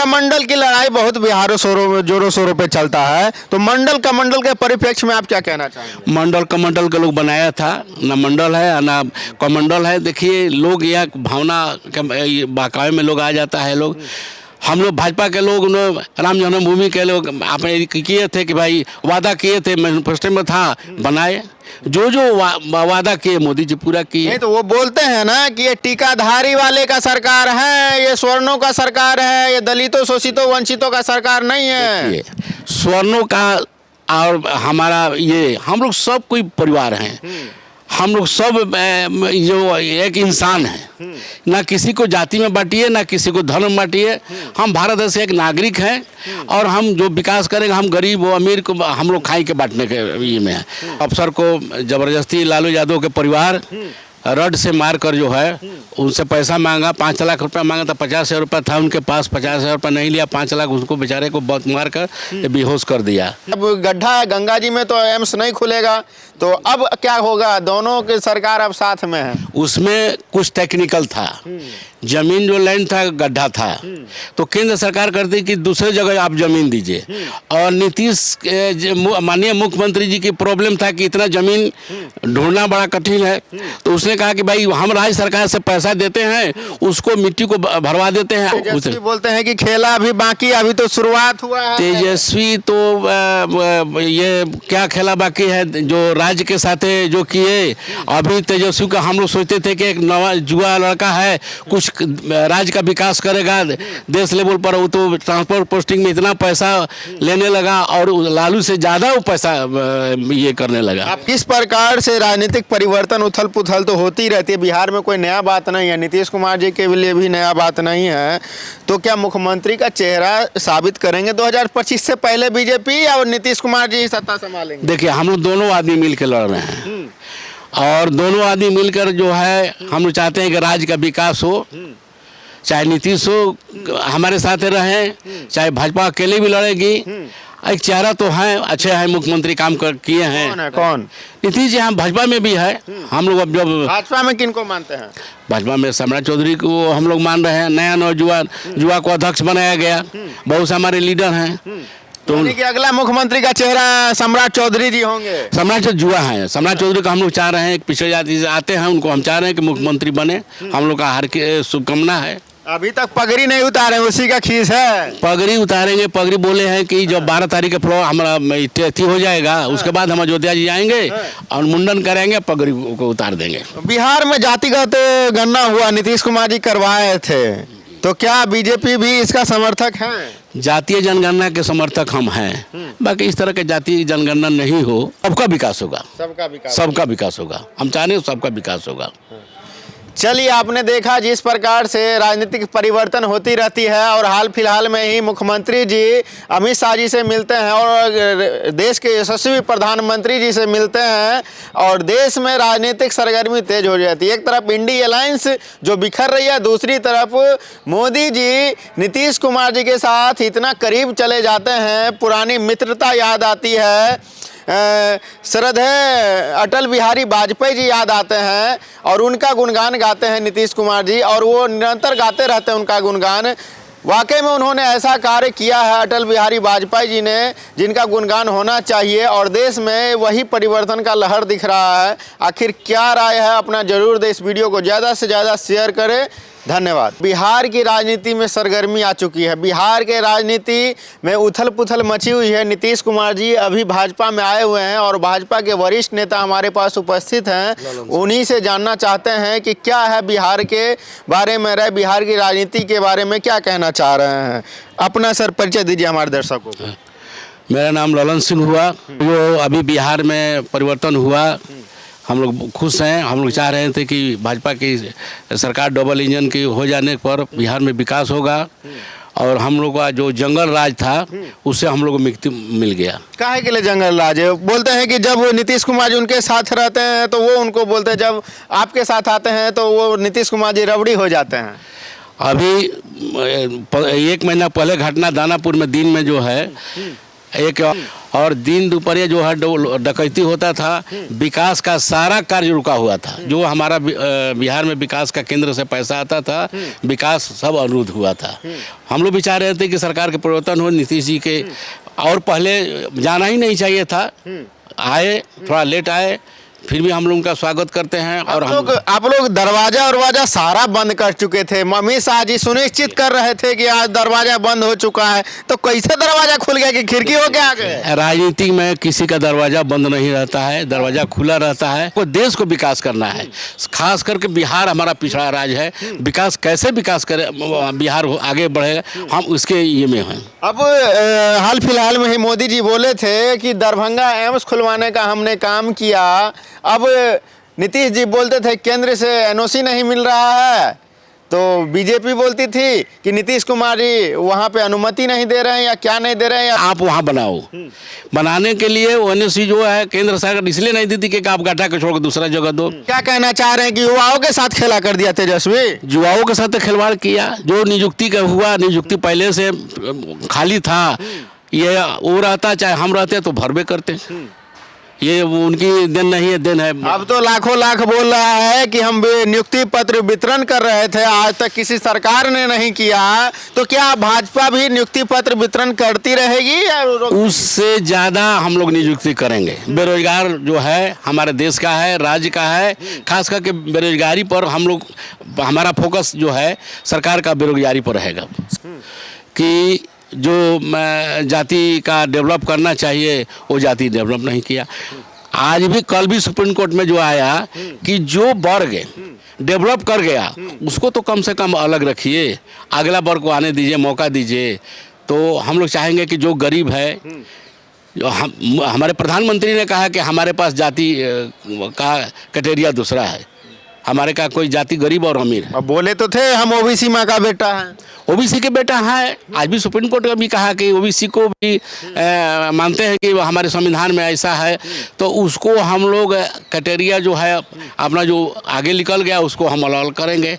कमंडल की लड़ाई बहुत बिहारों शोरों में जोरों शोरों पे चलता है, तो मंडल कमंडल के परिप्रेक्ष्य में आप क्या कहना चाहेंगे? मंडल कमंडल के लोग बनाया था, ना मंडल है ना कमंडल है। देखिए लोग यह भावना के बहकावे में लोग आ जाता है। लोग हम लोग भाजपा के लोग राम जन्मभूमि के लोग आपने किए थे कि भाई वादा किए थे, मैनिफेस्टो में था, बनाए जो जो वादा किए मोदी जी पूरा किए। नहीं तो वो बोलते हैं ना कि ये टीकाधारी वाले का सरकार है, ये स्वर्णों का सरकार है, ये दलितों शोषितों वंचितों का सरकार नहीं है। स्वर्णों का और हमारा ये हम लोग सब कोई परिवार हैं। हम लोग सब जो एक इंसान है, ना किसी को जाति में बांटिए ना किसी को धर्म में बांटिए। हम भारत देश के एक नागरिक हैं और हम जो विकास करेंगे, हम गरीब व अमीर को हम लोग खाई के बांटने के ये में है। अफसर को जबरदस्ती लालू यादव के परिवार रड से मार कर जो है उनसे पैसा मांगा, 5 लाख रुपया मांगा था। 50,000 रुपया था उनके पास, 50,000 रुपया नहीं लिया, 5 लाख उसको बेचारे को बहुत मार कर बेहोश कर दिया। अब गड्ढा है गंगा जी में, तो एम्स नहीं खुलेगा, तो अब क्या होगा? दोनों की सरकार अब साथ में है। उसमें कुछ टेक्निकल था, जमीन जो लैंड था गड्ढा था, तो केंद्र सरकार करती कि दूसरे जगह आप जमीन दीजिए। और नीतीश माननीय मुख्यमंत्री जी की प्रॉब्लम था कि इतना जमीन ढूंढना बड़ा कठिन है, तो उसने कहा कि भाई हम राज्य सरकार से पैसा देते हैं, उसको मिट्टी को भरवा देते हैं। तेजस्वी बोलते हैं कि खेला अभी बाकी, अभी तो शुरुआत हुआ है। तेजस्वी तो ये क्या खेला बाकी है जो राज्य के साथ जो किए। अभी तेजस्वी का हम लोग सोचते थे कि एक नवा युवा लड़का है, कुछ राज्य का विकास करेगा देश लेवल पर। वो तो ट्रांसपोर्ट पोस्टिंग में इतना पैसा लेने लगा और लालू से ज़्यादा वो पैसा ये करने लगा। अब किस प्रकार से राजनीतिक परिवर्तन उथल पुथल तो होती रहती है, बिहार में कोई नया बात नहीं है, नीतीश कुमार जी के लिए भी नया बात नहीं है। तो क्या मुख्यमंत्री का चेहरा साबित करेंगे 2025 से पहले बीजेपी, और नीतीश कुमार जी सत्ता संभालेंगे? देखिए हम लोग दोनों आदमी मिल के लड़ रहे हैं और दोनों आदमी मिलकर जो है हम लोग चाहते हैं कि राज्य का विकास हो। चाहे नीतीश हो हमारे साथ रहे, चाहे भाजपा अकेले भी लड़ेगी। एक चेहरा तो है, अच्छे हैं, मुख्यमंत्री काम किए हैं। कौन है? कौन? नीतीश जी हम भाजपा में भी है। हम लोग अब जब भाजपा में किनको मानते हैं? भाजपा में सम्राट चौधरी को हम लोग मान रहे हैं। नया नौजवान युवा को अध्यक्ष बनाया गया, बहुत से हमारे लीडर हैं। तो कि अगला मुख्यमंत्री का चेहरा सम्राट चौधरी जी होंगे? सम्राट युवा है, सम्राट चौधरी को हम लोग चाह रहे हैं, एक पिछड़े जाति से आते हैं, उनको हम चाह रहे हैं कि मुख्यमंत्री बने। हम लोग का हर की शुभकामना है। अभी तक पगड़ी नहीं उतारे, उसी का खीस है। पगड़ी उतारेंगे, पगड़ी बोले हैं कि जब 12 तारीख के फ्लो हमारा अथी हो जाएगा, उसके बाद हम अयोध्या जी आएंगे और मुंडन करेंगे, पगड़ी को उतार देंगे। बिहार में जातिगत गणना हुआ, नीतीश कुमार जी करवाए थे, तो क्या बीजेपी भी इसका समर्थक है? जातीय जनगणना के समर्थक हम हैं। बाकी इस तरह के जातीय जनगणना नहीं हो, सबका विकास होगा, सबका विकास होगा। हम चाहते हैं सबका विकास होगा। चलिए, आपने देखा जिस प्रकार से राजनीतिक परिवर्तन होती रहती है, और हाल फिलहाल में ही मुख्यमंत्री जी अमित शाह जी से मिलते हैं और देश के यशस्वी प्रधानमंत्री जी से मिलते हैं, और देश में राजनीतिक सरगर्मी तेज हो जाती है। एक तरफ इंडी अलायंस जो बिखर रही है, दूसरी तरफ मोदी जी नीतीश कुमार जी के साथ इतना करीब चले जाते हैं, पुरानी मित्रता याद आती है। श्रद्धेय अटल बिहारी वाजपेयी जी याद आते हैं और उनका गुणगान गाते हैं नीतीश कुमार जी, और वो निरंतर गाते रहते हैं उनका गुणगान। वाकई में उन्होंने ऐसा कार्य किया है अटल बिहारी वाजपेयी जी ने, जिनका गुणगान होना चाहिए, और देश में वही परिवर्तन का लहर दिख रहा है। आखिर क्या राय है अपना जरूर दे, इस वीडियो को ज़्यादा से ज़्यादा शेयर करें। धन्यवाद। बिहार की राजनीति में सरगर्मी आ चुकी है, बिहार के राजनीति में उथल पुथल मची हुई है। नीतीश कुमार जी अभी भाजपा में आए हुए हैं और भाजपा के वरिष्ठ नेता हमारे पास उपस्थित हैं, उन्हीं से जानना चाहते हैं कि क्या है बिहार के बारे में राय, बिहार की राजनीति के बारे में क्या कहना चाह रहे हैं। अपना सर परिचय दीजिए हमारे दर्शकों को। मेरा नाम ललन सिंह हुआ। जो अभी बिहार में परिवर्तन हुआ, हम लोग खुश हैं। हम लोग चाह रहे थे कि भाजपा की सरकार डबल इंजन की हो जाने पर बिहार में विकास होगा, और हम लोग का जो जंगल राज था उससे हम लोग को मुक्ति मिल गया। काहे के लिए जंगल राज है? बोलते हैं कि जब नीतीश कुमार जी उनके साथ रहते हैं तो वो उनको बोलते हैं, जब आपके साथ आते हैं तो वो नीतीश कुमार जी रबड़ी हो जाते हैं। अभी 1 महीना पहले घटना दानापुर में दिन में जो है एक और दिन दोपहर जो है डकैती होता था, विकास का सारा कार्य रुका हुआ था। जो हमारा बिहार में विकास का केंद्र से पैसा आता था, विकास सब अवरुद्ध हुआ था। हम लोग विचार रहे थे कि सरकार के परिवर्तन हो, नीतीश जी के, और पहले जाना ही नहीं चाहिए था। आए, थोड़ा लेट आए, फिर भी हम लोग उनका स्वागत करते हैं। और आप लोग दरवाजा सारा बंद कर चुके थे। अमित शाह जी सुनिश्चित कर रहे थे कि आज दरवाजा बंद हो चुका है, तो कैसे दरवाजा खुल गया कि खिड़की हो गया आ गए? राजनीति में किसी का दरवाजा बंद नहीं रहता है, दरवाजा खुला रहता है। को देश को विकास करना है, खास करके बिहार हमारा पिछड़ा राज्य है। विकास कैसे विकास करे, बिहार आगे बढ़ेगा, हम उसके ये में हैं। अब हाल फिलहाल में ही मोदी जी बोले थे कि दरभंगा एम्स खुलवाने का हमने काम किया। अब नीतीश जी बोलते थे केंद्र से एनओसी नहीं मिल रहा है, तो बीजेपी बोलती थी कि नीतीश कुमार जी वहाँ पे अनुमति नहीं दे रहे हैं या क्या नहीं दे रहे हैं। आप वहाँ बनाओ, बनाने के लिए एनओसी जो है केंद्र सरकार इसलिए नहीं देती कि आप गठा के छोड़ के दूसरा जगह दो। क्या कहना चाह रहे हैं कि युवाओं के साथ खेला कर दिया तेजस्वी? युवाओं के साथ खिलवाड़ किया। जो नियुक्ति का हुआ, नियुक्ति पहले से खाली था, ये वो रहता चाहे हम रहते तो भरवे करते। ये उनकी देन नहीं है, देन है। अब तो लाखों लाख बोल रहा है कि हम नियुक्ति पत्र वितरण कर रहे थे, आज तक किसी सरकार ने नहीं किया, तो क्या भाजपा भी नियुक्ति पत्र वितरण करती रहेगी या उससे ज़्यादा हम लोग नियुक्ति करेंगे? बेरोजगार जो है हमारे देश का है, राज्य का है, खास करके बेरोजगारी पर हम लोग, हमारा फोकस जो है सरकार का बेरोजगारी पर रहेगा। कि जो जाति का डेवलप करना चाहिए वो जाति डेवलप नहीं किया। आज भी कल भी सुप्रीम कोर्ट में जो आया कि जो वर्ग डेवलप कर गया उसको तो कम से कम अलग रखिए, अगला वर्ग को आने दीजिए, मौका दीजिए। तो हम लोग चाहेंगे कि जो गरीब है, जो हमारे प्रधानमंत्री ने कहा कि हमारे पास जाति का क्राइटेरिया दूसरा है, हमारे का कोई जाति गरीब और अमीर है। अब बोले तो थे हम ओबीसी माँ का बेटा है, ओबीसी के बेटा है। आज भी सुप्रीम कोर्ट ने भी कहा कि ओबीसी को भी मानते हैं कि हमारे संविधान में ऐसा है, तो उसको हम लोग क्राइटेरिया जो है अपना जो आगे निकल गया उसको हम अलग करेंगे।